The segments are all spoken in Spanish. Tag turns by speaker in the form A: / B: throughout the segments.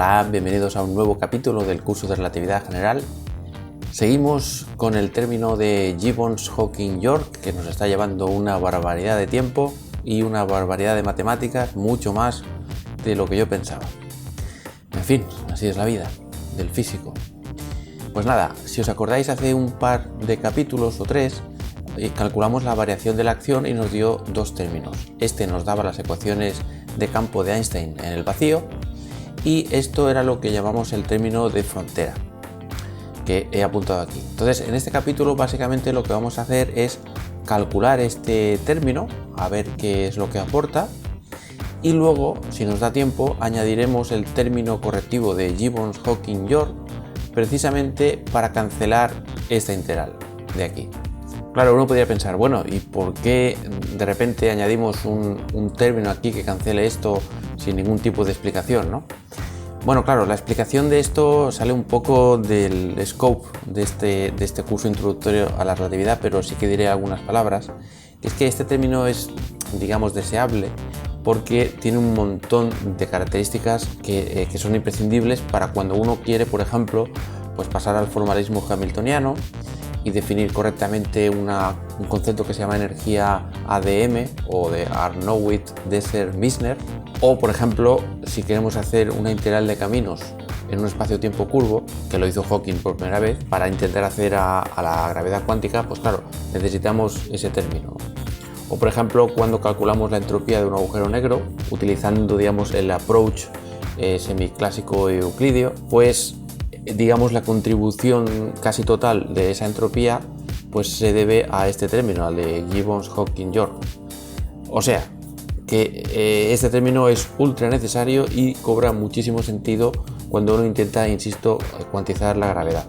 A: Hola, bienvenidos a un nuevo capítulo del curso de Relatividad General. Seguimos con el término de Gibbons-Hawking-York, que nos está llevando una barbaridad de tiempo y una barbaridad de matemáticas, mucho más de lo que yo pensaba. En fin, así es la vida del físico. Pues nada, si os acordáis, hace un par de capítulos o tres calculamos la variación de la acción y nos dio dos términos. Este nos daba las ecuaciones de campo de Einstein en el vacío y esto era lo que llamamos el término de frontera, que he apuntado aquí. Entonces, en este capítulo básicamente lo que vamos a hacer es calcular este término, a ver qué es lo que aporta, y luego, si nos da tiempo, añadiremos el término correctivo de Gibbons-Hawking-York precisamente para cancelar esta integral de aquí. Claro, uno podría pensar, bueno, ¿y por qué de repente añadimos un término aquí que cancele esto sin ningún tipo de explicación, ¿no? Bueno, claro, la explicación de esto sale un poco del scope de este curso introductorio a la relatividad, pero sí que diré algunas palabras. Es que este término es, digamos, deseable porque tiene un montón de características que son imprescindibles para cuando uno quiere, por ejemplo, pues pasar al formalismo hamiltoniano y definir correctamente un concepto que se llama energía ADM o de Arnowitz-Dessert-Misner, o por ejemplo si queremos hacer una integral de caminos en un espacio-tiempo curvo, que lo hizo Hawking por primera vez, para intentar hacer a la gravedad cuántica, pues claro, necesitamos ese término. O por ejemplo cuando calculamos la entropía de un agujero negro utilizando, digamos, el approach semiclásico euclídeo, pues digamos la contribución casi total de esa entropía pues se debe a este término, al de Gibbons-Hawking-York. O sea que este término es ultra necesario y cobra muchísimo sentido cuando uno intenta, insisto, cuantizar la gravedad.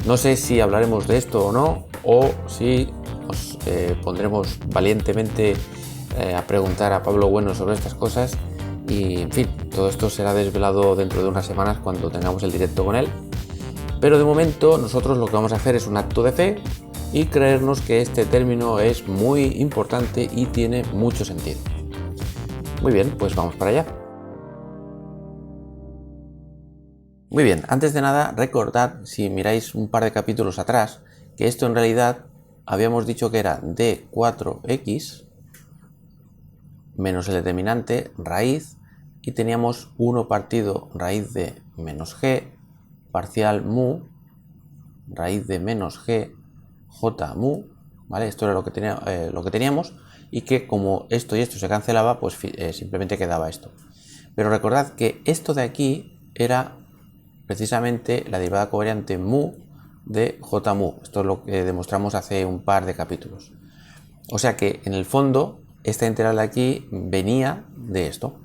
A: No sé si hablaremos de esto o no, o si nos pondremos valientemente a preguntar a Pablo Bueno sobre estas cosas. Y en fin, todo esto será desvelado dentro de unas semanas cuando tengamos el directo con él. Pero de momento nosotros lo que vamos a hacer es un acto de fe y creernos que este término es muy importante y tiene mucho sentido. Muy bien, pues vamos para allá. Muy bien, antes de nada recordad, si miráis un par de capítulos atrás, que esto en realidad habíamos dicho que era d4x menos el determinante raíz y teníamos 1 partido raíz de menos g parcial mu raíz de menos g j mu, ¿vale? Esto era lo que teníamos y que como esto y esto se cancelaba, pues simplemente quedaba esto. Pero recordad que esto de aquí era precisamente la derivada covariante mu de j mu. Esto es lo que demostramos hace un par de capítulos. O sea que en el fondo esta integral de aquí venía de esto.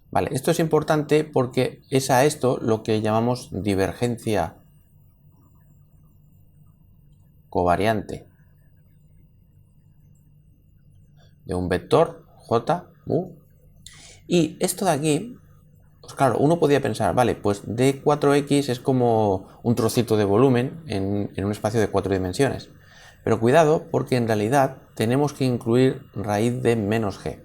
A: Vale, esto es importante porque es a esto lo que llamamos divergencia covariante de un vector j mu. Y esto de aquí, pues claro, uno podría pensar, vale, pues d4x es como un trocito de volumen en un espacio de 4 dimensiones. Pero cuidado, porque en realidad tenemos que incluir raíz de menos g.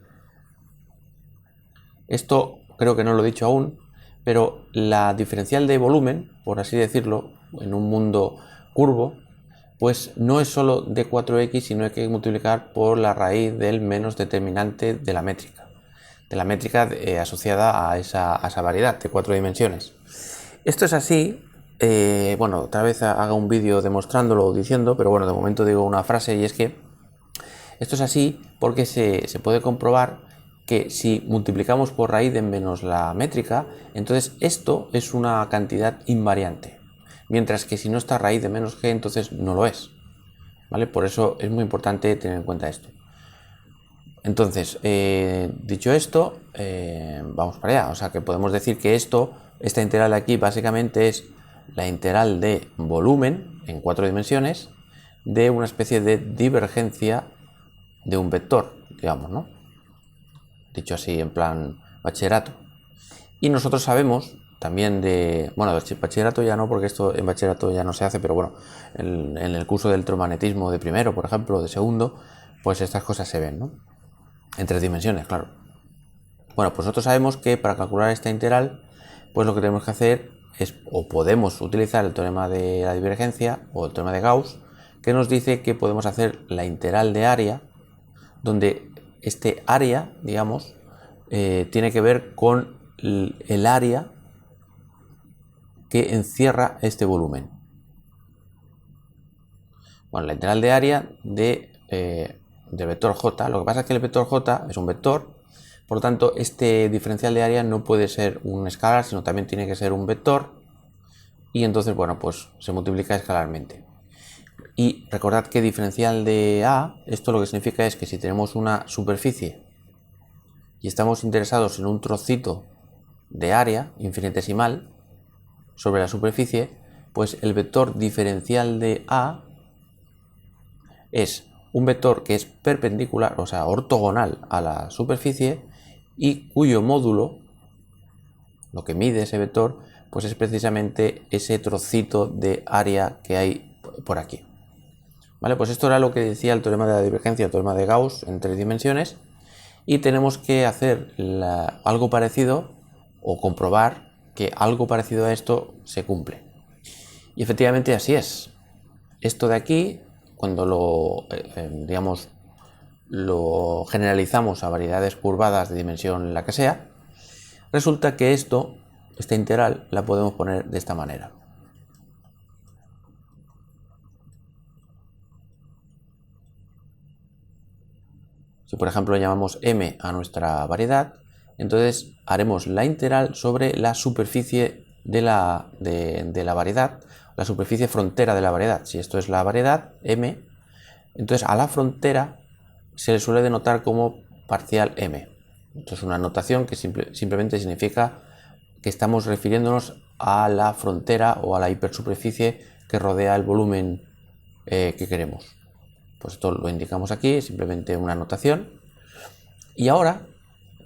A: Esto creo que no lo he dicho aún, pero la diferencial de volumen, por así decirlo, en un mundo curvo, pues no es solo d4x, sino hay que multiplicar por la raíz del menos determinante de la métrica asociada a esa variedad de 4 dimensiones. Esto es así, bueno, otra vez haga un vídeo demostrándolo o diciendo, pero bueno, de momento digo una frase y es que esto es así porque se puede comprobar que si multiplicamos por raíz de menos la métrica, entonces esto es una cantidad invariante, mientras que si no está raíz de menos g, entonces no lo es, ¿vale? Por eso es muy importante tener en cuenta esto. Entonces, dicho esto, vamos para allá. O sea que podemos decir que esta integral de aquí básicamente es la integral de volumen en 4 dimensiones de una especie de divergencia de un vector, digamos, ¿no? Dicho así en plan bachillerato. Y nosotros sabemos también bueno, bachillerato ya no, porque esto en bachillerato ya no se hace, pero bueno, en el curso de electromagnetismo de primero, por ejemplo, de segundo, pues estas cosas se ven, ¿no? En 3 dimensiones, claro. Bueno, pues nosotros sabemos que para calcular esta integral, pues lo que tenemos que hacer es, o podemos utilizar el teorema de la divergencia o el teorema de Gauss, que nos dice que podemos hacer la integral de área, donde este área, digamos, tiene que ver con el área que encierra este volumen. Bueno, la integral de área del vector j. Lo que pasa es que el vector j es un vector, por lo tanto este diferencial de área no puede ser un escalar, sino también tiene que ser un vector, y entonces, bueno, pues se multiplica escalarmente. Y recordad que diferencial de A, esto lo que significa es que si tenemos una superficie y estamos interesados en un trocito de área infinitesimal sobre la superficie, pues el vector diferencial de A es un vector que es perpendicular, o sea, ortogonal a la superficie, y cuyo módulo, lo que mide ese vector, pues es precisamente ese trocito de área que hay por aquí. Vale, pues esto era lo que decía el teorema de la divergencia, el teorema de Gauss en 3 dimensiones, y tenemos que hacer algo parecido o comprobar que algo parecido a esto se cumple. Y efectivamente así es. Esto de aquí, cuando digamos, lo generalizamos a variedades curvadas de dimensión la que sea, resulta que esta integral la podemos poner de esta manera. Si por ejemplo llamamos m a nuestra variedad, entonces haremos la integral sobre la superficie de la variedad, la superficie frontera de la variedad. Si esto es la variedad m, entonces a la frontera se le suele denotar como parcial m. Esto es una notación que simplemente significa que estamos refiriéndonos a la frontera o a la hipersuperficie que rodea el volumen que queremos. Pues esto lo indicamos aquí, simplemente una notación. Y ahora,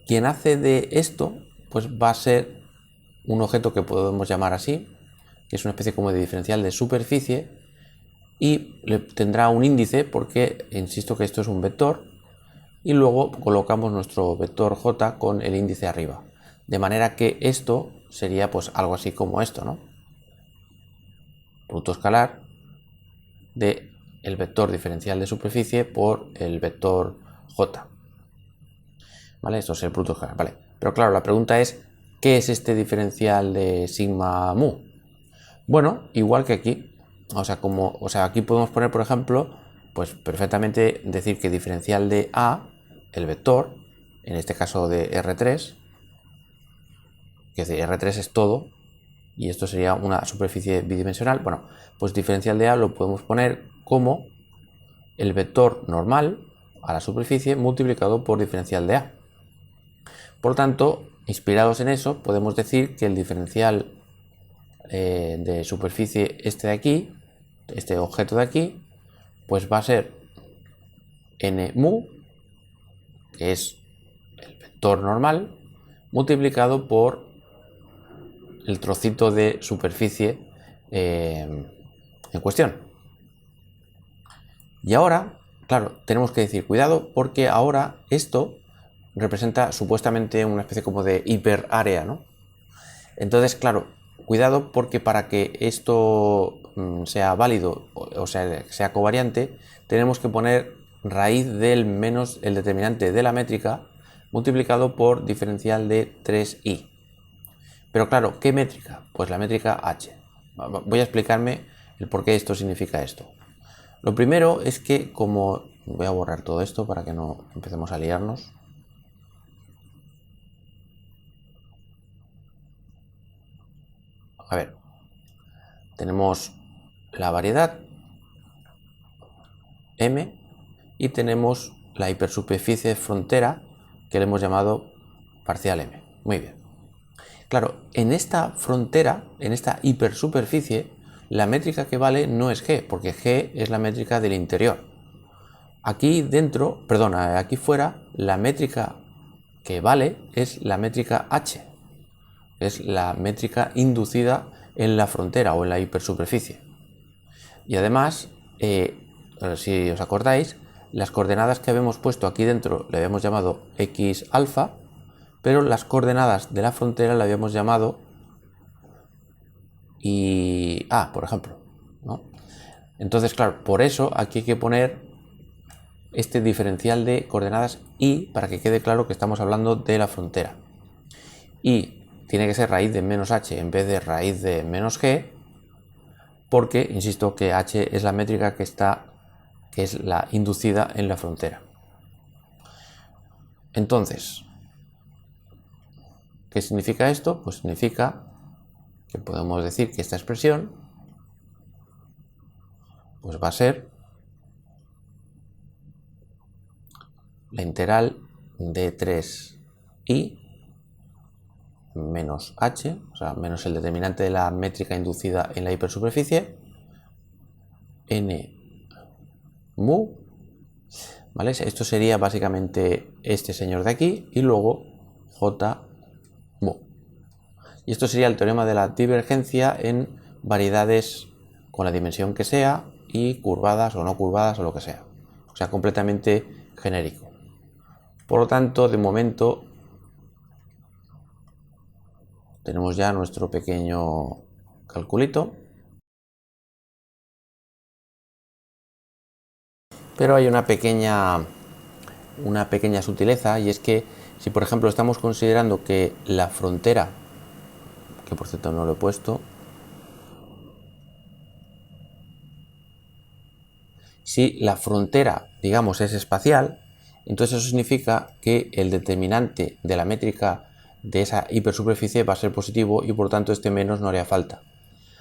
A: quien hace de esto, pues va a ser un objeto que podemos llamar así, que es una especie como de diferencial de superficie, y le tendrá un índice porque, insisto que esto es un vector, y luego colocamos nuestro vector j con el índice arriba. De manera que esto sería pues algo así como esto, ¿no? Producto escalar de el vector diferencial de superficie por el vector j. ¿Vale? Esto es el producto escalar, ¿vale? Pero claro, la pregunta es, ¿qué es este diferencial de sigma mu? Bueno, igual que aquí. O sea, aquí podemos poner, por ejemplo, pues perfectamente decir que diferencial de A, el vector, en este caso de R3, que es decir, R3 es todo, y esto sería una superficie bidimensional. Bueno, pues diferencial de A lo podemos poner como el vector normal a la superficie multiplicado por diferencial de A. Por lo tanto, inspirados en eso, podemos decir que el diferencial de superficie este de aquí, este objeto de aquí, pues va a ser n mu, que es el vector normal, multiplicado por el trocito de superficie en cuestión. Y ahora, claro, tenemos que decir cuidado porque ahora esto representa supuestamente una especie como de hiperárea, ¿no? Entonces, claro, cuidado porque para que esto sea válido o sea covariante, tenemos que poner raíz del menos el determinante de la métrica multiplicado por diferencial de 3i. Pero claro, ¿qué métrica? Pues la métrica h. Voy a explicarme el por qué esto significa esto. Lo primero es que como... Voy a borrar todo esto para que no empecemos a liarnos. A ver, tenemos la variedad m y tenemos la hipersuperficie frontera que le hemos llamado parcial m. Muy bien. Claro, en esta frontera, en esta hipersuperficie, la métrica que vale no es g, porque g es la métrica del interior. Aquí dentro, perdona, aquí fuera, la métrica que vale es la métrica h. Es la métrica inducida en la frontera o en la hipersuperficie. Y además, si os acordáis, las coordenadas que habíamos puesto aquí dentro le habíamos llamado x alfa, pero las coordenadas de la frontera le habíamos llamado y a, por ejemplo, ¿no? Entonces, claro, por eso aquí hay que poner este diferencial de coordenadas y para que quede claro que estamos hablando de la frontera. Y tiene que ser raíz de menos h en vez de raíz de menos g, porque, insisto, que h es la métrica que es la inducida en la frontera. Entonces, ¿qué significa esto? Pues significa que podemos decir que esta expresión pues va a ser la integral de 3i menos h, o sea, menos el determinante de la métrica inducida en la hipersuperficie, n mu, ¿vale? Esto sería básicamente este señor de aquí y luego j mu. Y esto sería el teorema de la divergencia en variedades con la dimensión que sea y curvadas o no curvadas o lo que sea. O sea, completamente genérico. Por lo tanto, de momento tenemos ya nuestro pequeño calculito. Pero hay una pequeña sutileza, y es que si por ejemplo estamos considerando que la frontera, que por cierto no lo he puesto, si la frontera, digamos, es espacial, entonces eso significa que el determinante de la métrica de esa hipersuperficie va a ser positivo y por tanto este menos no haría falta.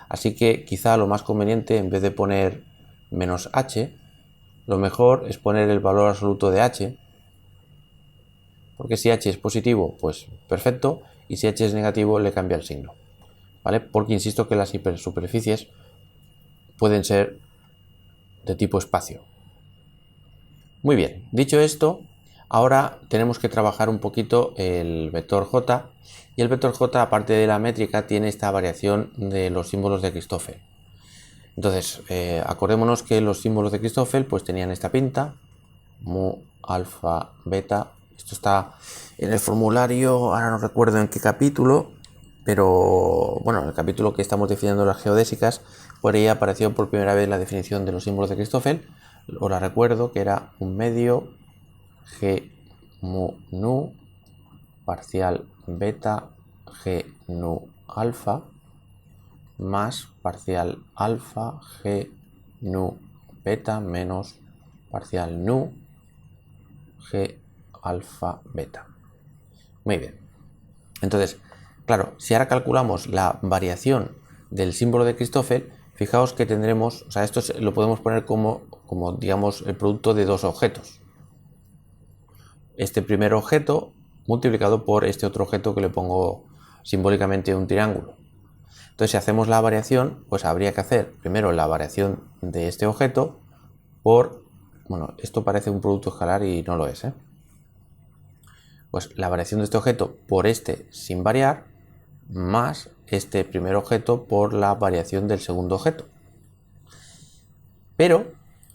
A: Así que quizá lo más conveniente, en vez de poner menos h, lo mejor es poner el valor absoluto de h, porque si h es positivo, pues perfecto, y si h es negativo, le cambia el signo, ¿vale? Porque insisto que las hipersuperficies pueden ser de tipo espacio. Muy bien, dicho esto, ahora tenemos que trabajar un poquito el vector j, y el vector j, aparte de la métrica, tiene esta variación de los símbolos de Christoffel. Entonces, acordémonos que los símbolos de Christoffel pues tenían esta pinta, mu, alfa, beta. Esto está en el formulario, ahora no recuerdo en qué capítulo, pero bueno, en el capítulo que estamos definiendo las geodésicas, por ahí apareció por primera vez la definición de los símbolos de Christoffel. Os la recuerdo que era un medio g mu nu parcial beta g nu alfa más parcial alfa g nu beta menos parcial nu g alfa beta. Muy bien. Entonces, claro, si ahora calculamos la variación del símbolo de Christoffel, fijaos que tendremos, o sea, esto lo podemos poner como digamos el producto de dos objetos. Este primer objeto multiplicado por este otro objeto que le pongo simbólicamente un triángulo. Entonces, si hacemos la variación, pues habría que hacer primero la variación de este objeto por, bueno, esto parece un producto escalar y no lo es, ¿eh? Pues la variación de este objeto por este sin variar, más este primer objeto por la variación del segundo objeto. Pero,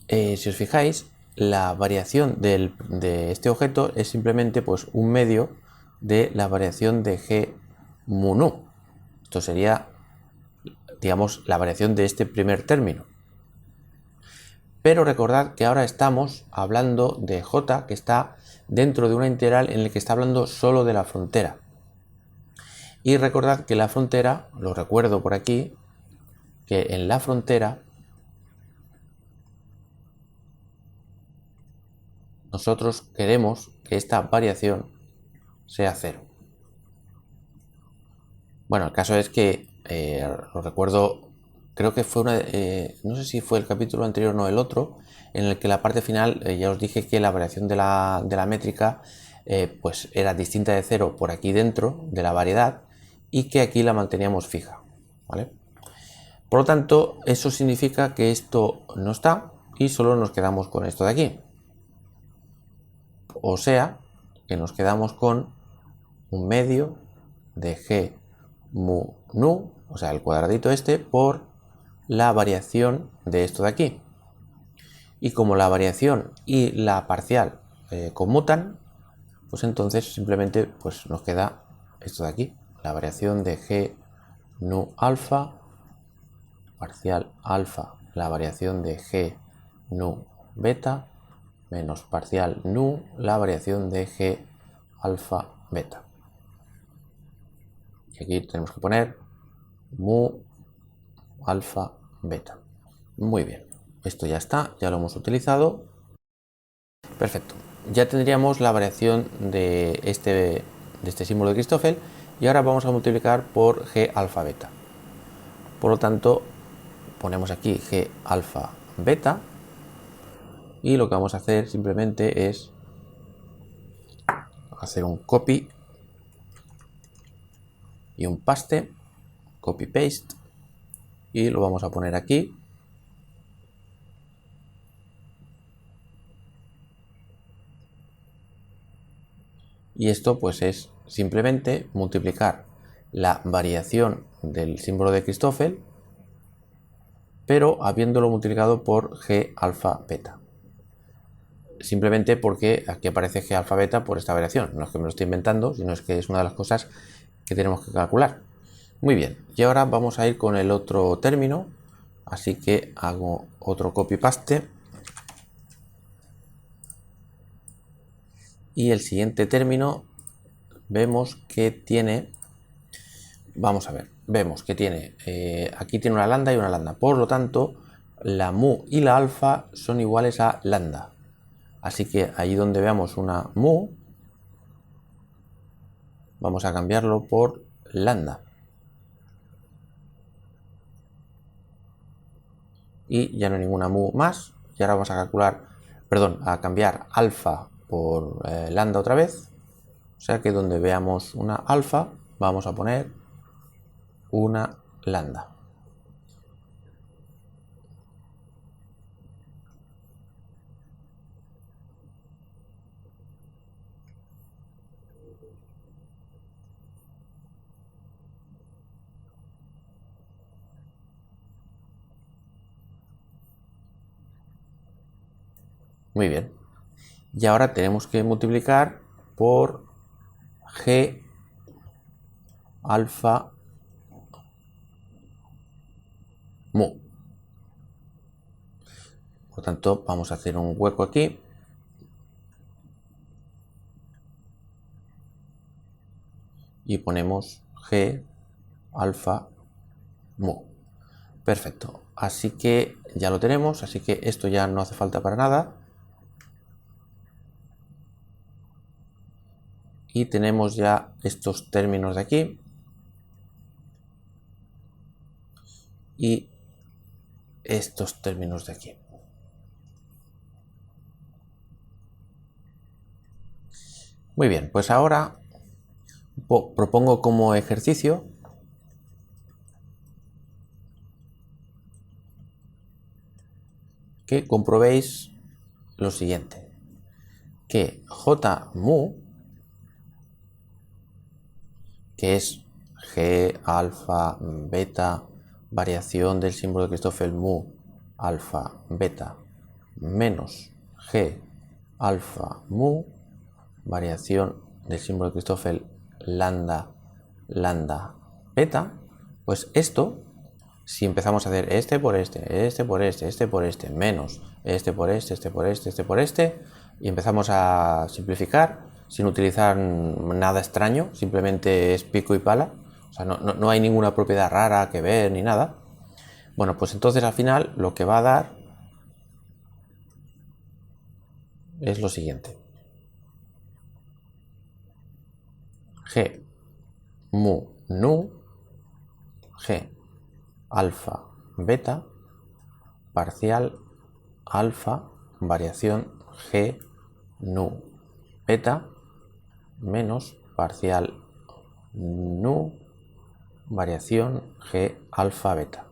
A: si os fijáis, la variación de este objeto es simplemente pues un medio de la variación de g mu nu. Esto sería, digamos, la variación de este primer término. Pero recordad que ahora estamos hablando de j, que está dentro de una integral en la que está hablando solo de la frontera. Y recordad que la frontera, lo recuerdo por aquí, que en la frontera nosotros queremos que esta variación sea cero. Bueno, el caso es que, lo recuerdo, creo que fue no sé si fue el capítulo anterior o no el otro, en el que la parte final ya os dije que la variación de la métrica pues era distinta de cero por aquí dentro de la variedad y que aquí la manteníamos fija, ¿vale? Por lo tanto, eso significa que esto no está y solo nos quedamos con esto de aquí. O sea, que nos quedamos con un medio de g mu nu, o sea, el cuadradito este, por la variación de esto de aquí. Y como la variación y la parcial conmutan, pues entonces simplemente pues nos queda esto de aquí, la variación de G nu alfa, parcial alfa, la variación de G nu beta, menos parcial nu, la variación de G alfa beta. Y aquí tenemos que poner mu alfa beta. Muy bien, esto ya está, ya lo hemos utilizado. Perfecto, ya tendríamos la variación de este símbolo de Christoffel y ahora vamos a multiplicar por G alfa beta. Por lo tanto, ponemos aquí G alfa beta y lo que vamos a hacer simplemente es hacer un copy y un paste, copy paste, y lo vamos a poner aquí. Y esto pues es simplemente multiplicar la variación del símbolo de Christoffel, pero habiéndolo multiplicado por G alfa beta. Simplemente porque aquí aparece G alfa beta por esta variación. No es que me lo estoy inventando, sino es que es una de las cosas que tenemos que calcular. Muy bien, y ahora vamos a ir con el otro término. Así que hago otro copy paste. Y el siguiente término vemos que tiene, vamos a ver, vemos que tiene, aquí tiene una lambda y una lambda. Por lo tanto, la mu y la alfa son iguales a lambda. Así que ahí donde veamos una mu, vamos a cambiarlo por lambda. Y ya no hay ninguna mu más. Y ahora vamos a calcular, perdón, a cambiar alfa por lambda otra vez. O sea que donde veamos una alfa, vamos a poner una lambda. Muy bien. Y ahora tenemos que multiplicar por G alfa mu. Por tanto, vamos a hacer un hueco aquí. Y ponemos G alfa mu. Perfecto. Así que ya lo tenemos. Así que esto ya no hace falta para nada. Y tenemos ya estos términos de aquí. Y estos términos de aquí. Muy bien, pues ahora propongo como ejercicio que comprobéis lo siguiente, que J mu, que es G alfa beta, variación del símbolo de Christoffel mu alfa beta, menos G alfa mu, variación del símbolo de Christoffel lambda lambda beta, pues esto, si empezamos a hacer este por este, este por este, este por este, menos este por este, este por este, este por este, y empezamos a simplificar sin utilizar nada extraño, simplemente es pico y pala, o sea, no hay ninguna propiedad rara que ver ni nada. Bueno, pues entonces al final lo que va a dar es lo siguiente. G mu nu, G alfa beta, parcial alfa, variación G nu beta, menos parcial nu, variación G alfa beta.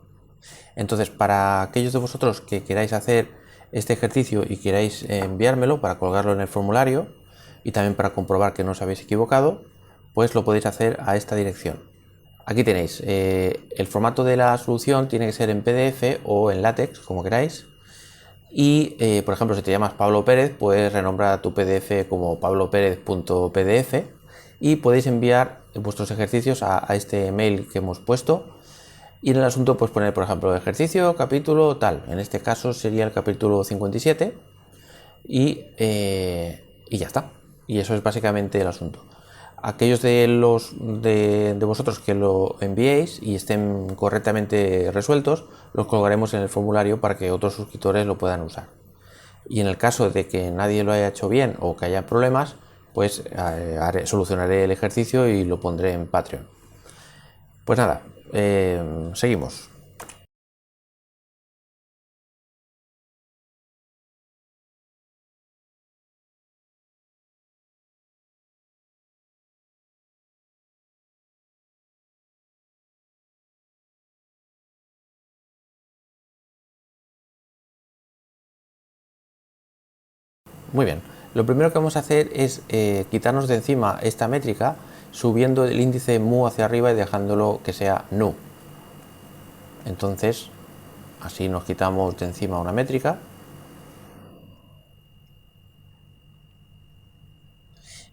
A: Entonces, para aquellos de vosotros que queráis hacer este ejercicio y queráis enviármelo para colgarlo en el formulario y también para comprobar que no os habéis equivocado, pues lo podéis hacer a esta dirección. Aquí tenéis, el formato de la solución tiene que ser en PDF o en látex, como queráis. Y, por ejemplo, si te llamas Pablo Pérez, puedes renombrar a tu PDF como pablopérez.pdf y podéis enviar vuestros ejercicios a este mail que hemos puesto. Y en el asunto pues poner, por ejemplo, ejercicio, capítulo, tal. En este caso sería el capítulo 57 y ya está. Y eso es básicamente el asunto. Aquellos de vosotros que lo enviéis y estén correctamente resueltos, los colgaremos en el formulario para que otros suscriptores lo puedan usar. Y en el caso de que nadie lo haya hecho bien o que haya problemas, pues solucionaré el ejercicio y lo pondré en Patreon. Pues nada, seguimos. Muy bien, lo primero que vamos a hacer es quitarnos de encima esta métrica subiendo el índice mu hacia arriba y dejándolo que sea nu. Entonces, así nos quitamos de encima una métrica.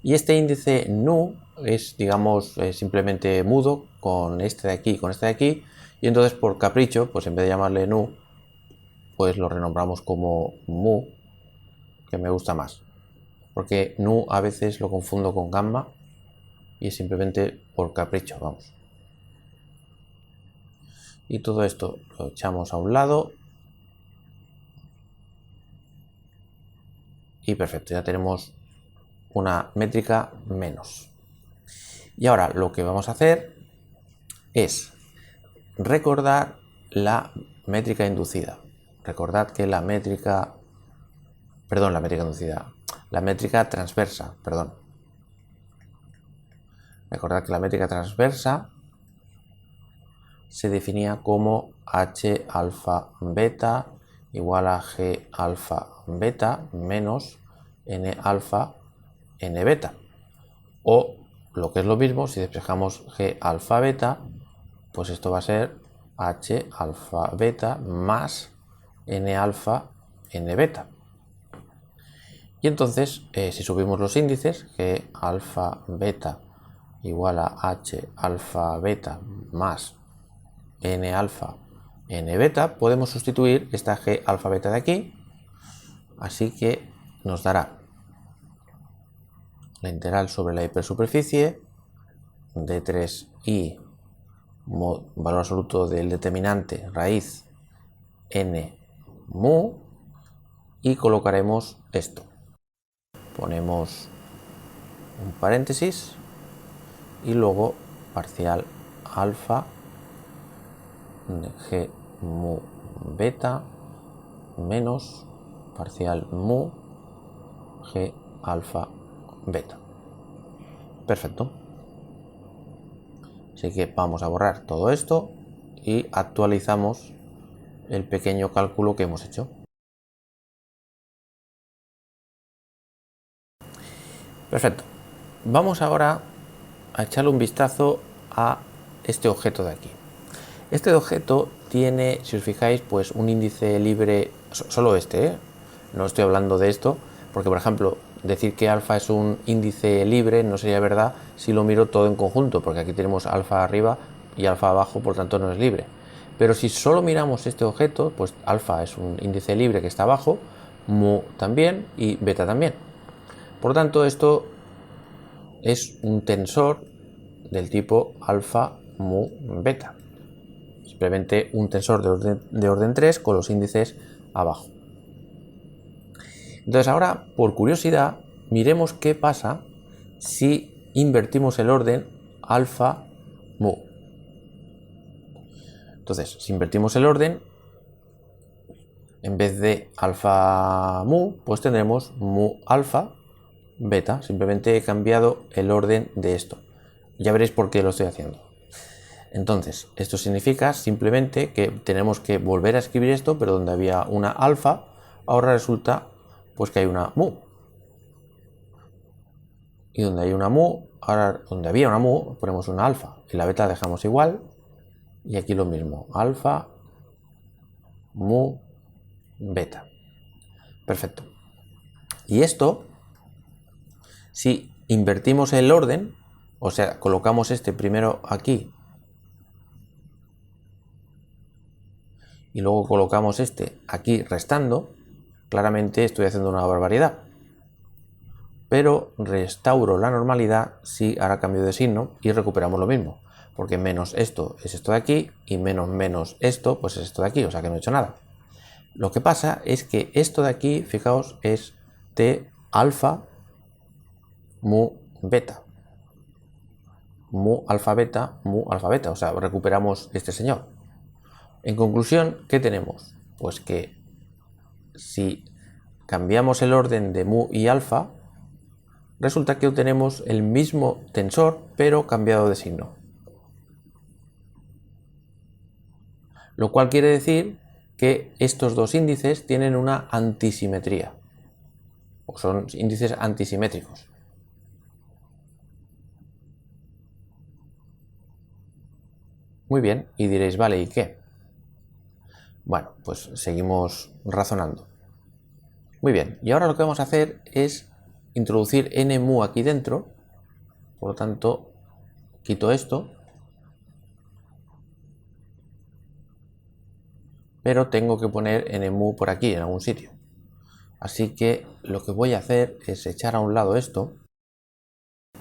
A: Y este índice nu es, digamos, simplemente mudo con este de aquí y con este de aquí. Y entonces por capricho, pues en vez de llamarle nu, pues lo renombramos como mu, que me gusta más. Porque nu a veces lo confundo con gamma y es simplemente por capricho, vamos. Y todo esto lo echamos a un lado. Y perfecto, ya tenemos una métrica menos. Y ahora lo que vamos a hacer es recordar la métrica inducida. Recordad que la métrica inducida, la métrica transversa, perdón. Recordad que la métrica transversa se definía como H alfa beta igual a G alfa beta menos N alfa N beta. O lo que es lo mismo, si despejamos G alfa beta, pues esto va a ser H alfa beta más N alfa N beta. Y entonces, si subimos los índices, G alfa beta igual a H alfa beta más N alfa N beta, podemos sustituir esta G alfa beta de aquí, así que nos dará la integral sobre la hipersuperficie de 3i valor absoluto del determinante raíz n mu y colocaremos esto. Ponemos un paréntesis y luego parcial alfa de g mu beta menos parcial mu g alfa beta. Perfecto. Así que vamos a borrar todo esto y actualizamos el pequeño cálculo que hemos hecho. Perfecto. Vamos ahora a echarle un vistazo a este objeto de aquí. Este objeto tiene, si os fijáis, pues un índice libre, solo este, ¿eh? No estoy hablando de esto, porque por ejemplo, decir que alfa es un índice libre no sería verdad si lo miro todo en conjunto, porque aquí tenemos alfa arriba y alfa abajo, por tanto no es libre. Pero si solo miramos este objeto, pues alfa es un índice libre que está abajo, mu también y beta también. Por lo tanto, esto es un tensor del tipo alfa mu beta. Simplemente un tensor de orden 3 con los índices abajo. Entonces ahora, por curiosidad, miremos qué pasa si invertimos el orden alfa mu. Entonces, si invertimos el orden, en vez de alfa mu, pues tendremos mu alfa beta. Simplemente he cambiado el orden de esto. Ya veréis por qué lo estoy haciendo. Entonces, esto significa simplemente que tenemos que volver a escribir esto, pero donde había una alfa, ahora resulta pues que hay una mu. Y donde hay una mu, ahora donde había una mu, ponemos una alfa. Y la beta dejamos igual. Y aquí lo mismo, alfa, mu, beta. Perfecto. Y esto, si invertimos el orden, o sea, colocamos este primero aquí y luego colocamos este aquí restando, claramente estoy haciendo una barbaridad. Pero restauro la normalidad si ahora cambio de signo y recuperamos lo mismo. Porque menos esto es esto de aquí y menos menos esto pues es esto de aquí, o sea que no he hecho nada. Lo que pasa es que esto de aquí, fijaos, es T alfa mu beta. Mu alfa beta, o sea, recuperamos este señor. En conclusión, ¿qué tenemos? Pues que si cambiamos el orden de mu y alfa, resulta que obtenemos el mismo tensor, pero cambiado de signo. Lo cual quiere decir que estos dos índices tienen una antisimetría, o son índices antisimétricos. Muy bien, y diréis, vale, ¿y qué? Bueno, pues seguimos razonando. Muy bien, y ahora lo que vamos a hacer es introducir n mu aquí dentro, por lo tanto, quito esto, pero tengo que poner n mu por aquí, en algún sitio. Así que lo que voy a hacer es echar a un lado esto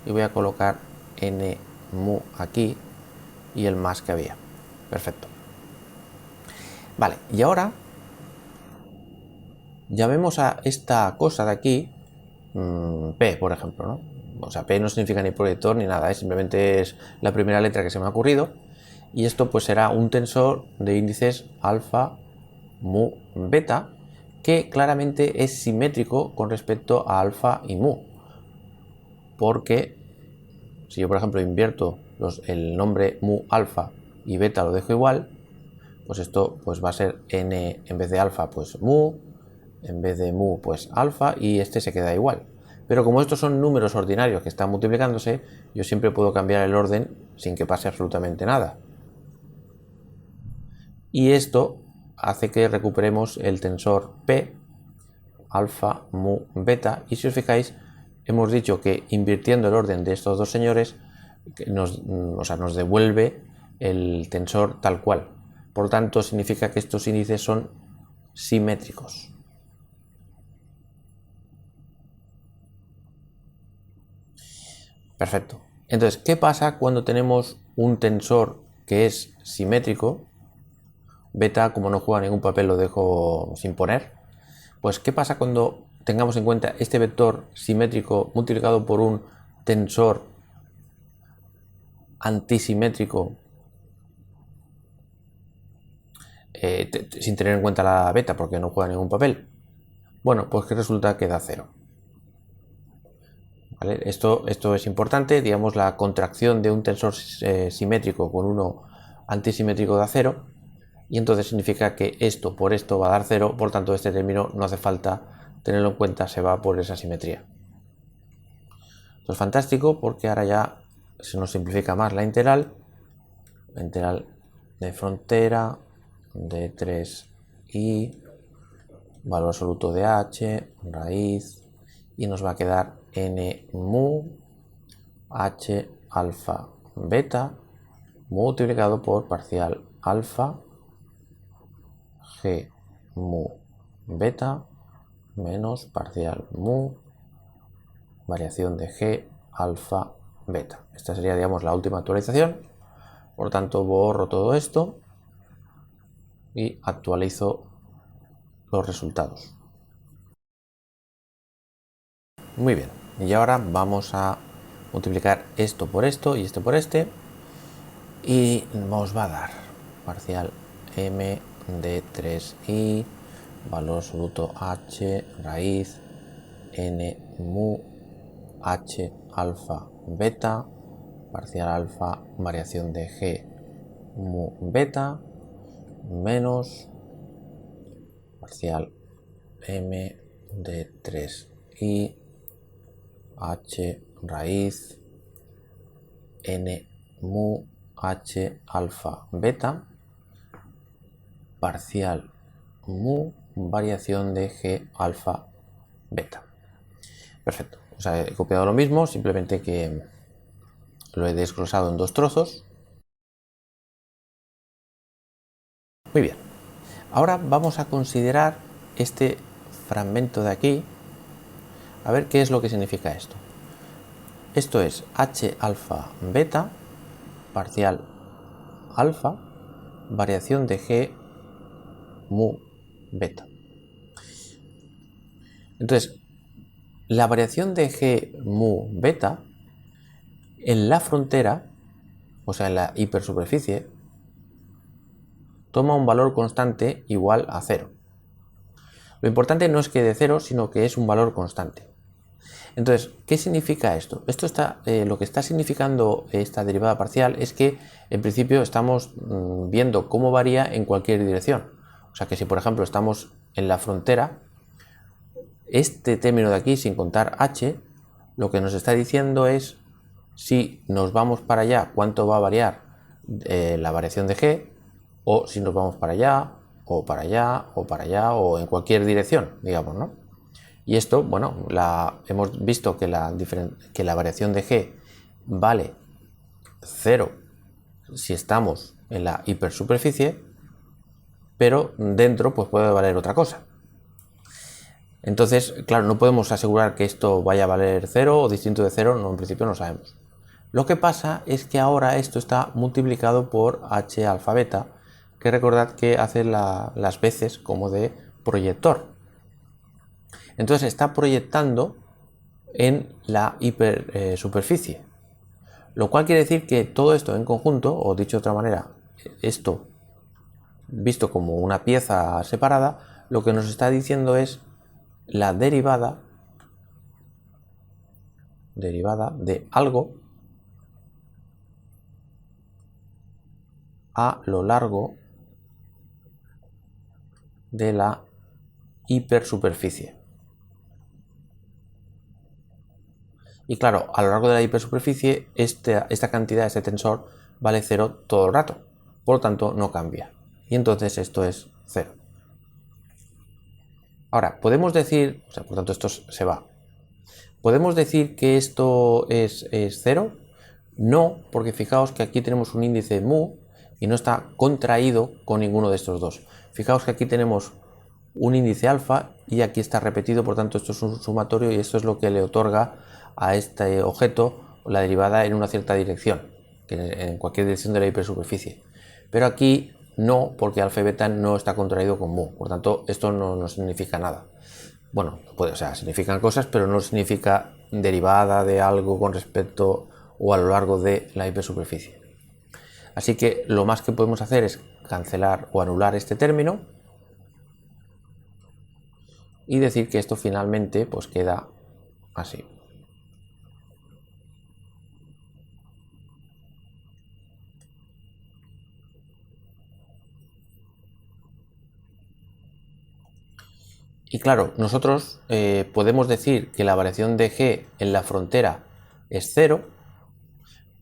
A: y voy a colocar n mu aquí y el más que había. Perfecto. Vale, y ahora llamemos a esta cosa de aquí P, por ejemplo, ¿no? O sea, P no significa ni proyector ni nada, simplemente es la primera letra que se me ha ocurrido. Y esto pues será un tensor de índices alfa, mu, beta, que claramente es simétrico con respecto a alfa y mu. Porque si yo, por ejemplo, invierto el nombre mu alfa y beta lo dejo igual, pues esto pues va a ser n en vez de alfa, pues mu, en vez de mu, pues alfa, y este se queda igual. Pero como estos son números ordinarios que están multiplicándose, yo siempre puedo cambiar el orden sin que pase absolutamente nada. Y esto hace que recuperemos el tensor P, alfa, mu, beta, y si os fijáis, hemos dicho que invirtiendo el orden de estos dos señores, nos devuelve el tensor tal cual. Por lo tanto, significa que estos índices son simétricos. Perfecto. Entonces, ¿qué pasa cuando tenemos un tensor que es simétrico? Beta, como no juega ningún papel, lo dejo sin poner. Pues, ¿qué pasa cuando tengamos en cuenta este vector simétrico multiplicado por un tensor antisimétrico sin tener en cuenta la beta porque no juega ningún papel? Bueno, pues que resulta que da cero. ¿Vale? Esto es importante, digamos, la contracción de un tensor simétrico con uno antisimétrico da cero, y entonces significa que esto por esto va a dar cero, por tanto este término no hace falta tenerlo en cuenta, se va por esa simetría. Esto es fantástico porque ahora ya se nos simplifica más la integral de frontera de 3i, valor absoluto de h, raíz, y nos va a quedar n mu h alfa beta multiplicado por parcial alfa g mu beta menos parcial mu variación de g alfa beta. Esta sería, digamos, la última actualización. Por lo tanto, borro todo esto y actualizo los resultados. Muy bien, y ahora vamos a multiplicar esto por esto y este por este, y nos va a dar parcial m de 3i, valor absoluto h, raíz n mu h alfa beta, parcial alfa, variación de g mu beta, menos parcial m de 3i h raíz n mu h alfa beta, parcial mu variación de G alfa beta. Perfecto, o sea, he copiado lo mismo, simplemente que lo he desglosado en 2 trozos. Muy bien, ahora vamos a considerar este fragmento de aquí, a ver qué es lo que significa esto. Esto es H alfa beta parcial alfa variación de G mu beta. Entonces, la variación de G mu beta en la frontera, o sea, en la hipersuperficie, toma un valor constante igual a 0. Lo importante no es que de 0, sino que es un valor constante. Entonces, ¿qué significa esto? Lo que está significando esta derivada parcial es que en principio estamos viendo cómo varía en cualquier dirección. O sea que si por ejemplo estamos en la frontera, este término de aquí, sin contar h, lo que nos está diciendo es si nos vamos para allá, cuánto va a variar la variación de g, o si nos vamos para allá, o para allá, o para allá, o en cualquier dirección, digamos, ¿no? Y esto, bueno, hemos visto que la variación de g vale 0 si estamos en la hipersuperficie, pero dentro pues puede valer otra cosa. Entonces, claro, no podemos asegurar que esto vaya a valer 0 o distinto de 0, no, en principio no sabemos. Lo que pasa es que ahora esto está multiplicado por h alfa beta, que recordad que hace las veces como de proyector. Entonces está proyectando en la hipersuperficie, lo cual quiere decir que todo esto en conjunto, o dicho de otra manera, esto visto como una pieza separada, lo que nos está diciendo es la derivada de algo a lo largo de la hipersuperficie. Y claro, a lo largo de la hipersuperficie esta cantidad, este tensor, vale 0 todo el rato, por lo tanto no cambia. Y entonces esto es 0. Ahora, podemos decir, o sea, por tanto esto se va. ¿Podemos decir que esto es 0? No, porque fijaos que aquí tenemos un índice mu y no está contraído con ninguno de estos dos. Fijaos que aquí tenemos un índice alfa y aquí está repetido, por tanto esto es un sumatorio y esto es lo que le otorga a este objeto la derivada en una cierta dirección, que en cualquier dirección de la hipersuperficie. Pero aquí no, porque alfa y beta no está contraído con mu, por tanto esto no significa nada. Bueno, o sea, significan cosas, pero no significa derivada de algo con respecto o a lo largo de la hipersuperficie. Así que lo más que podemos hacer es cancelar o anular este término y decir que esto finalmente pues queda así. Y claro, nosotros podemos decir que la variación de g en la frontera es 0,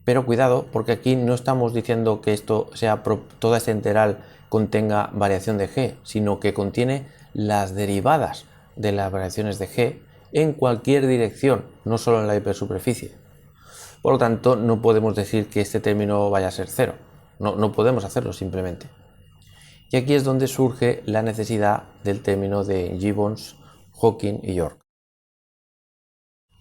A: pero cuidado, porque aquí no estamos diciendo que toda esta integral contenga variación de g, sino que contiene las derivadas de las variaciones de g en cualquier dirección, no solo en la hipersuperficie. Por lo tanto, no podemos decir que este término vaya a ser 0. No podemos hacerlo simplemente. Y aquí es donde surge la necesidad del término de Gibbons, Hawking y York.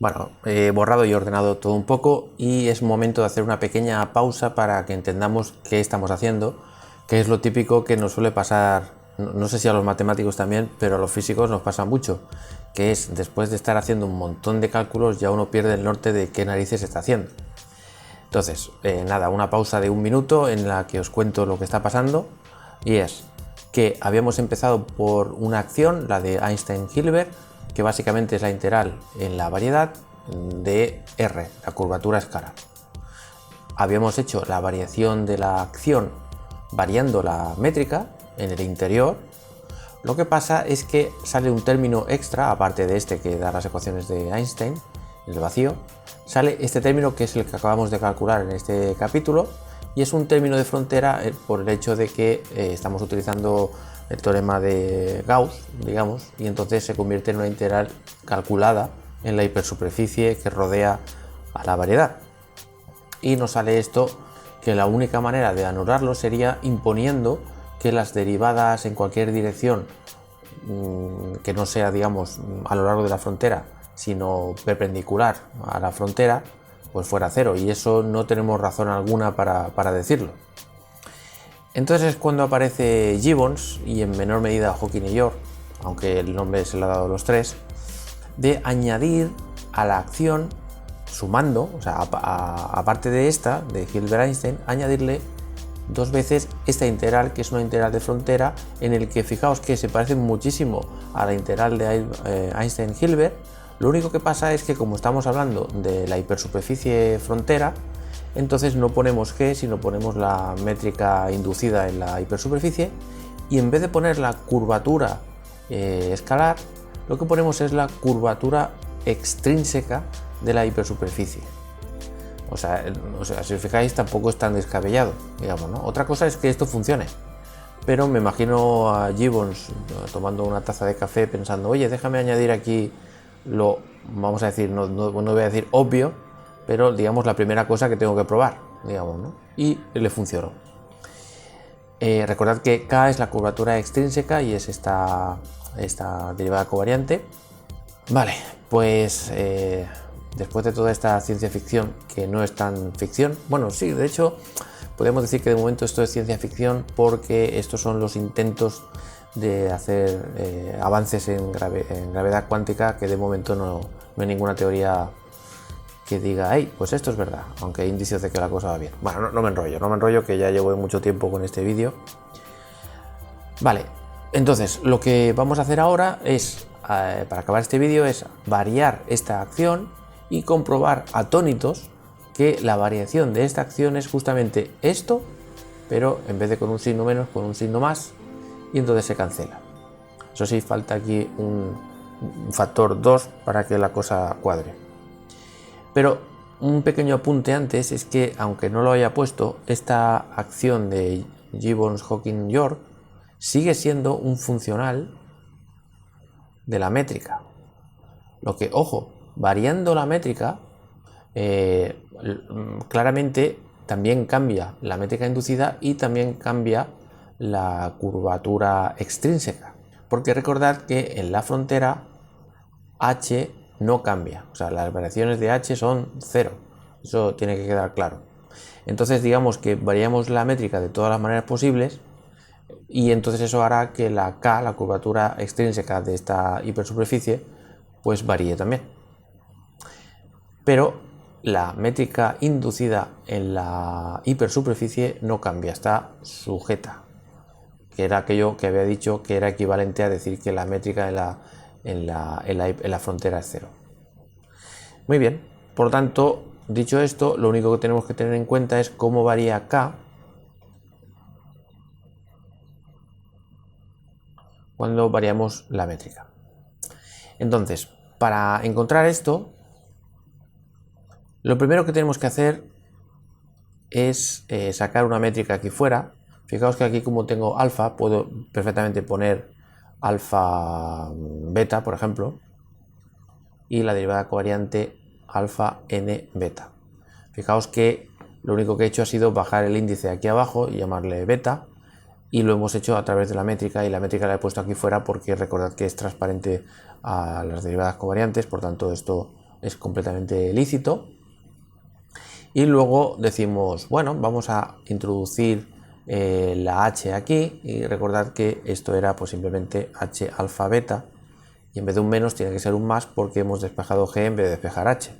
A: Bueno, he borrado y ordenado todo un poco y es momento de hacer una pequeña pausa para que entendamos qué estamos haciendo, que es lo típico que nos suele pasar, no sé si a los matemáticos también, pero a los físicos nos pasa mucho, que es después de estar haciendo un montón de cálculos ya uno pierde el norte de qué narices está haciendo. Entonces, nada, una pausa de 1 minuto en la que os cuento lo que está pasando. Y es que habíamos empezado por una acción, la de Einstein-Hilbert, que básicamente es la integral en la variedad de R, la curvatura escalar. Habíamos hecho la variación de la acción variando la métrica en el interior. Lo que pasa es que sale un término extra, aparte de este que da las ecuaciones de Einstein, el vacío, sale este término que es el que acabamos de calcular en este capítulo, y es un término de frontera por el hecho de que estamos utilizando el teorema de Gauss, digamos, y entonces se convierte en una integral calculada en la hipersuperficie que rodea a la variedad. Y nos sale esto, que la única manera de anularlo sería imponiendo que las derivadas en cualquier dirección que no sea, digamos, a lo largo de la frontera, sino perpendicular a la frontera, pues fuera cero, y eso no tenemos razón alguna para decirlo. Entonces es cuando aparece Gibbons y en menor medida Hawking y York, aunque el nombre se lo ha dado a los tres, de añadir a la acción, sumando, o sea, aparte de esta, de Hilbert-Einstein, añadirle dos veces esta integral, que es una integral de frontera, en el que fijaos que se parece muchísimo a la integral de Einstein-Hilbert. Lo único que pasa es que, como estamos hablando de la hipersuperficie frontera, entonces no ponemos g, sino ponemos la métrica inducida en la hipersuperficie, y en vez de poner la curvatura escalar, lo que ponemos es la curvatura extrínseca de la hipersuperficie. O sea, si os fijáis, tampoco es tan descabellado, digamos, ¿no? Otra cosa es que esto funcione, pero me imagino a Gibbons tomando una taza de café pensando, oye, déjame añadir aquí lo, vamos a decir, no voy a decir obvio, pero digamos la primera cosa que tengo que probar, digamos, ¿no? Y le funcionó. Recordad que K es la curvatura extrínseca y es esta derivada covariante. Vale, pues después de toda esta ciencia ficción, que no es tan ficción, bueno, sí, de hecho podemos decir que de momento esto es ciencia ficción porque estos son los intentos de hacer avances en gravedad cuántica, que de momento no hay ninguna teoría que diga, hey, pues esto es verdad, aunque hay indicios de que la cosa va bien. Bueno, no me enrollo, que ya llevo mucho tiempo con este vídeo. Vale, entonces lo que vamos a hacer ahora es, para acabar este vídeo, es variar esta acción y comprobar atónitos que la variación de esta acción es justamente esto, pero en vez de con un signo menos, con un signo más, y entonces se cancela. Eso sí, falta aquí un factor 2 para que la cosa cuadre. Pero un pequeño apunte antes es que, aunque no lo haya puesto, esta acción de Gibbons, Hawking, York sigue siendo un funcional de la métrica. Lo que, ojo, variando la métrica, claramente también cambia la métrica inducida y también cambia la curvatura extrínseca. Porque recordad que en la frontera h no cambia, o sea, las variaciones de h son cero, eso tiene que quedar claro. Entonces digamos que variamos la métrica de todas las maneras posibles, y entonces eso hará que la K, la curvatura extrínseca de esta hipersuperficie, pues varíe también. Pero la métrica inducida en la hipersuperficie no cambia, está sujeta, que era aquello que había dicho que era equivalente a decir que la métrica en la frontera es cero. Muy bien, por lo tanto, dicho esto, lo único que tenemos que tener en cuenta es cómo varía K cuando variamos la métrica. Entonces, para encontrar esto, lo primero que tenemos que hacer es sacar una métrica aquí fuera. Fijaos que aquí, como tengo alfa, puedo perfectamente poner alfa beta, por ejemplo, y la derivada covariante alfa n beta. Fijaos que lo único que he hecho ha sido bajar el índice aquí abajo y llamarle beta, y lo hemos hecho a través de la métrica, y la métrica la he puesto aquí fuera porque recordad que es transparente a las derivadas covariantes, por tanto esto es completamente lícito. Y luego decimos, bueno, vamos a introducir la h aquí, y recordad que esto era pues simplemente h alfa beta, y en vez de un menos tiene que ser un más porque hemos despejado g en vez de despejar h.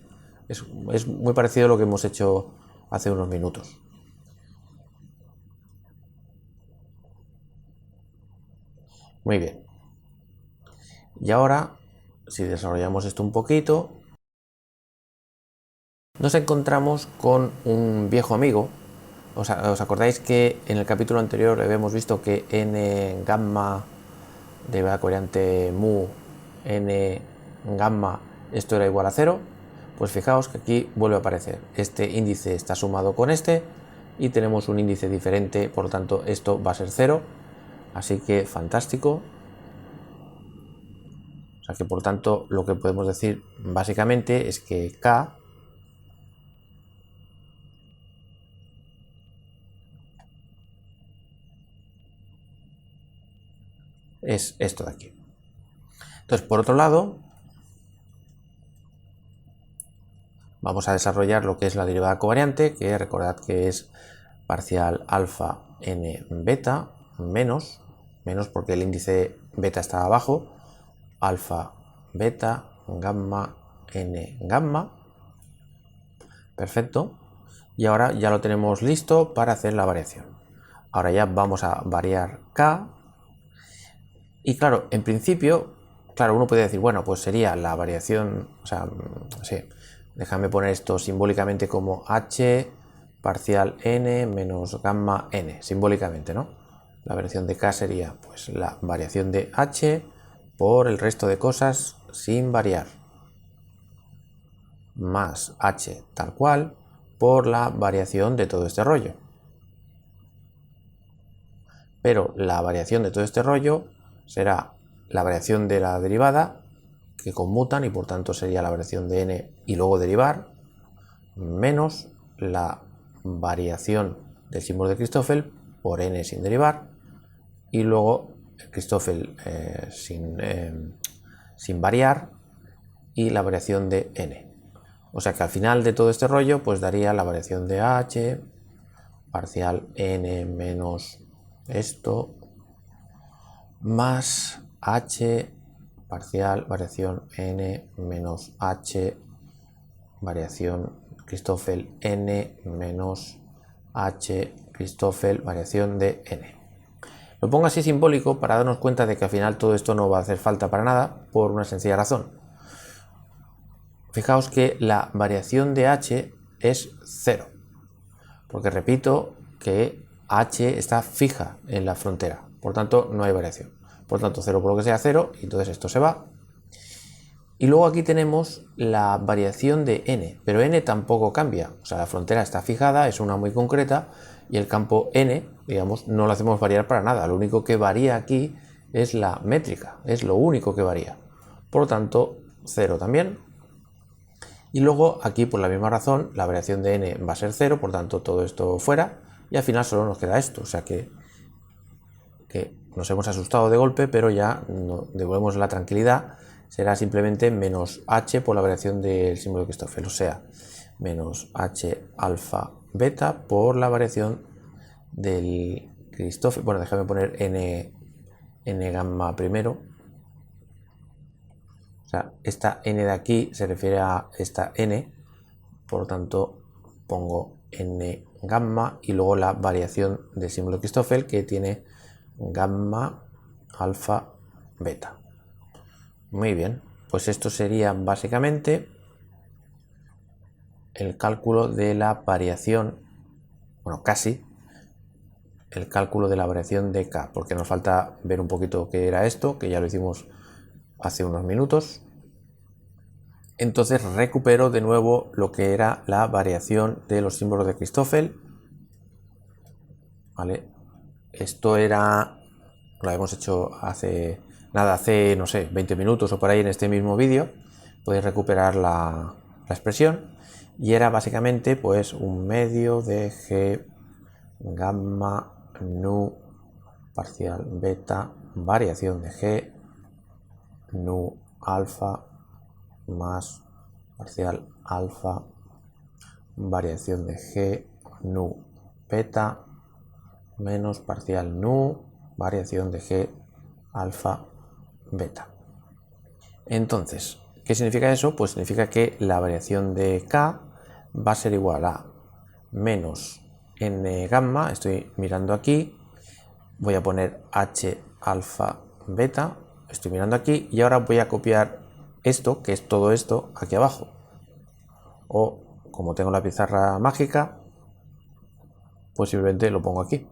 A: Es muy parecido a lo que hemos hecho hace unos minutos. Muy bien. Y ahora, si desarrollamos esto un poquito, nos encontramos con un viejo amigo. ¿Os acordáis que en el capítulo anterior habíamos visto que n gamma, derivada covariante mu, n gamma, esto era igual a 0? Pues fijaos que aquí vuelve a aparecer. Este índice está sumado con este y tenemos un índice diferente, por lo tanto esto va a ser 0. Así que fantástico. O sea que por tanto lo que podemos decir básicamente es que K es esto de aquí. Entonces, por otro lado, vamos a desarrollar lo que es la derivada covariante, que recordad que es parcial alfa n beta menos porque el índice beta está abajo, alfa beta gamma n gamma. Perfecto. Y ahora ya lo tenemos listo para hacer la variación. Ahora ya vamos a variar K. Y claro, en principio, claro, uno puede decir, bueno, pues sería la variación, o sea, sí, déjame poner esto simbólicamente como h parcial n menos gamma n, simbólicamente, ¿no? La variación de K sería pues la variación de h por el resto de cosas sin variar, más h tal cual por la variación de todo este rollo. Pero la variación de todo este rollo será la variación de la derivada, que conmutan y por tanto sería la variación de n y luego derivar, menos la variación del símbolo de Christoffel por n sin derivar y luego el Christoffel sin variar y la variación de n. O sea que al final de todo este rollo pues daría la variación de h parcial n menos esto más h parcial variación n menos h variación Christoffel n menos h Christoffel variación de n. Lo pongo así simbólico para darnos cuenta de que al final todo esto no va a hacer falta para nada por una sencilla razón. Fijaos que la variación de h es 0, porque repito que h está fija en la frontera, por tanto no hay variación. Por tanto 0 por lo que sea 0, y entonces esto se va. Y luego aquí tenemos la variación de n, pero n tampoco cambia, o sea, la frontera está fijada, es una muy concreta, y el campo n, digamos, no lo hacemos variar para nada, lo único que varía aquí es la métrica, es lo único que varía. Por lo tanto, 0 también. Y luego aquí, por la misma razón, la variación de n va a ser 0, por tanto todo esto fuera, y al final solo nos queda esto, o sea que nos hemos asustado de golpe, pero ya devolvemos la tranquilidad. Será simplemente menos h por la variación del símbolo de Christoffel, o sea, menos h alfa beta por la variación del Christoffel. Bueno, déjame poner n gamma primero. O sea, esta n de aquí se refiere a esta n, por lo tanto pongo n gamma y luego la variación del símbolo de Christoffel, que tiene gamma alfa beta. Muy bien, pues esto sería básicamente el cálculo de la variación, bueno, casi el cálculo de la variación de K, porque nos falta ver un poquito qué era esto, que ya lo hicimos hace unos minutos. Entonces recupero de nuevo lo que era la variación de los símbolos de Christoffel. ¿Vale? Esto era, lo hemos hecho hace no sé, 20 minutos o por ahí en este mismo vídeo. Podéis recuperar la expresión, y era básicamente pues un medio de g gamma nu parcial beta variación de g nu alfa más parcial alfa variación de g nu beta menos parcial nu variación de g alfa beta. Entonces, ¿qué significa eso? Pues significa que la variación de K va a ser igual a menos n gamma, estoy mirando aquí, voy a poner h alfa beta, estoy mirando aquí, y ahora voy a copiar esto, que es todo esto, aquí abajo. O, como tengo la pizarra mágica, pues simplemente lo pongo aquí.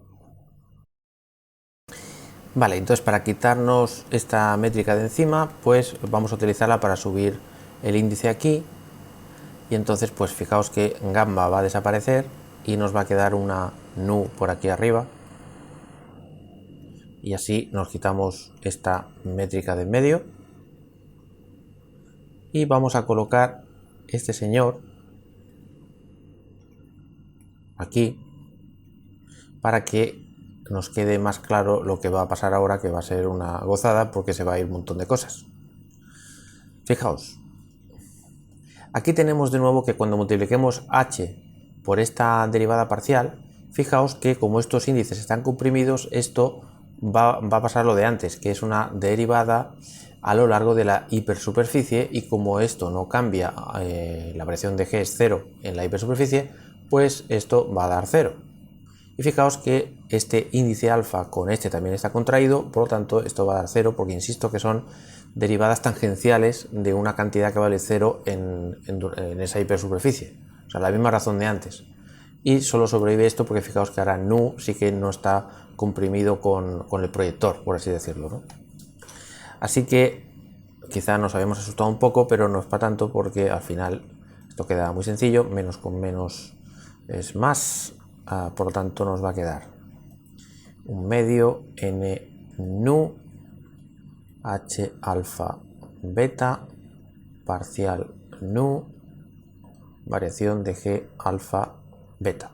A: Vale, entonces para quitarnos esta métrica de encima, pues vamos a utilizarla para subir el índice aquí, y entonces pues fijaos que gamma va a desaparecer y nos va a quedar una nu por aquí arriba, y así nos quitamos esta métrica de en medio y vamos a colocar este señor aquí para que nos quede más claro lo que va a pasar ahora, que va a ser una gozada porque se va a ir un montón de cosas. Fijaos, aquí tenemos de nuevo que cuando multipliquemos h por esta derivada parcial, fijaos que como estos índices están comprimidos, esto va a pasar lo de antes, que es una derivada a lo largo de la hipersuperficie, y como esto no cambia, la variación de g es 0 en la hipersuperficie, pues esto va a dar 0. Y fijaos que este índice alfa con este también está contraído, por lo tanto esto va a dar 0, porque insisto que son derivadas tangenciales de una cantidad que vale 0 en esa hipersuperficie. O sea, la misma razón de antes. Y solo sobrevive esto porque fijaos que ahora nu sí que no está comprimido con el proyector, por así decirlo, ¿no? Así que quizá nos habíamos asustado un poco, pero no es para tanto, porque al final esto queda muy sencillo, menos con menos es más. Por lo tanto nos va a quedar un medio n nu h alfa beta parcial nu variación de g alfa beta.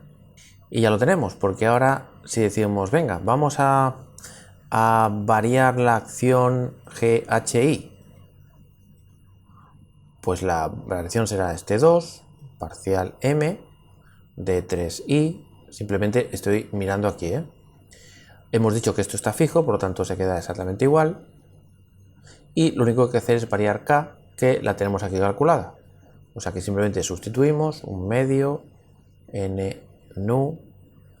A: Y ya lo tenemos, porque ahora si decimos, venga, vamos a variar la acción GHI, pues la variación será este 2 parcial m de 3i. Simplemente estoy mirando aquí, Hemos dicho que esto está fijo, por lo tanto se queda exactamente igual. Y lo único que hay que hacer es variar k, que la tenemos aquí calculada. O sea que simplemente sustituimos un medio n nu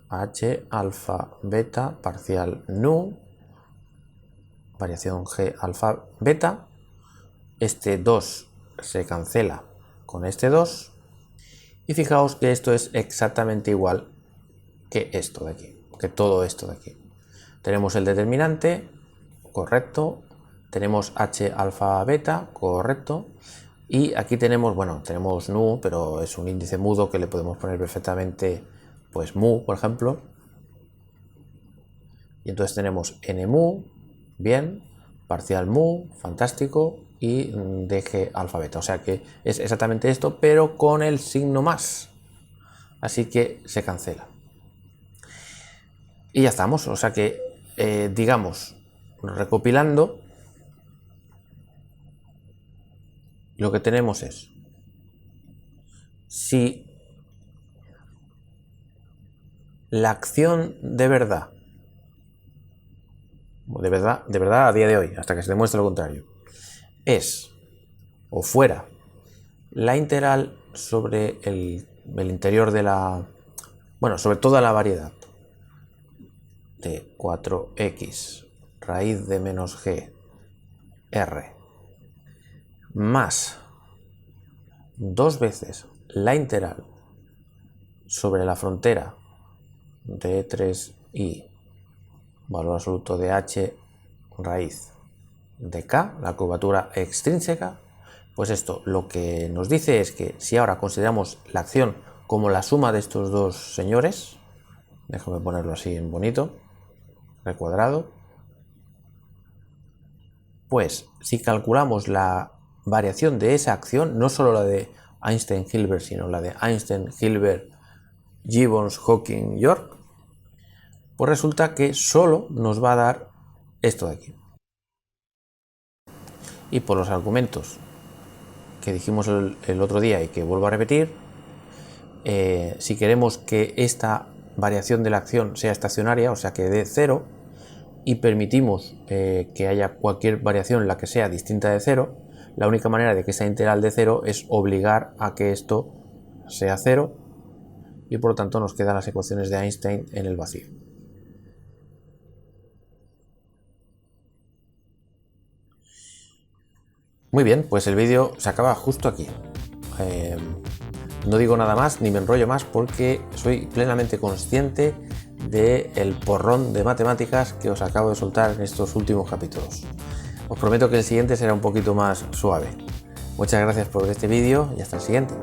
A: h alfa beta parcial nu variación g alfa beta. Este 2 se cancela con este 2. Y fijaos que esto es exactamente igual que esto de aquí, que todo esto de aquí. Tenemos el determinante, correcto. Tenemos h alfa beta, correcto. Y aquí tenemos, bueno, tenemos nu, pero es un índice mudo que le podemos poner perfectamente, pues mu, por ejemplo. Y entonces tenemos n mu, bien, parcial mu, fantástico, y dg alfa beta. O sea que es exactamente esto, pero con el signo más. Así que se cancela. Y ya estamos. O sea que, digamos, recopilando, lo que tenemos es, si la acción de verdad a día de hoy, hasta que se demuestre lo contrario, es o fuera la integral sobre el interior de la, bueno, sobre toda la variedad de 4x raíz de menos g r más 2 veces la integral sobre la frontera de 3i valor absoluto de h raíz de k, la curvatura extrínseca, pues esto lo que nos dice es que si ahora consideramos la acción como la suma de estos dos señores, déjame ponerlo así en bonito, recuadrado, pues si calculamos la variación de esa acción, no solo la de Einstein-Hilbert, sino la de Einstein-Hilbert, Gibbons, Hawking, York, pues resulta que solo nos va a dar esto de aquí. Y por los argumentos que dijimos el otro día y que vuelvo a repetir, si queremos que esta variación de la acción sea estacionaria, o sea que dé 0, y permitimos que haya cualquier variación, la que sea distinta de 0, la única manera de que esa integral de 0 es obligar a que esto sea 0, y por lo tanto nos quedan las ecuaciones de Einstein en el vacío. Muy bien, pues el vídeo se acaba justo aquí. No digo nada más ni me enrollo más porque soy plenamente consciente del porrón de matemáticas que os acabo de soltar en estos últimos capítulos. Os prometo que el siguiente será un poquito más suave. Muchas gracias por ver este vídeo y hasta el siguiente.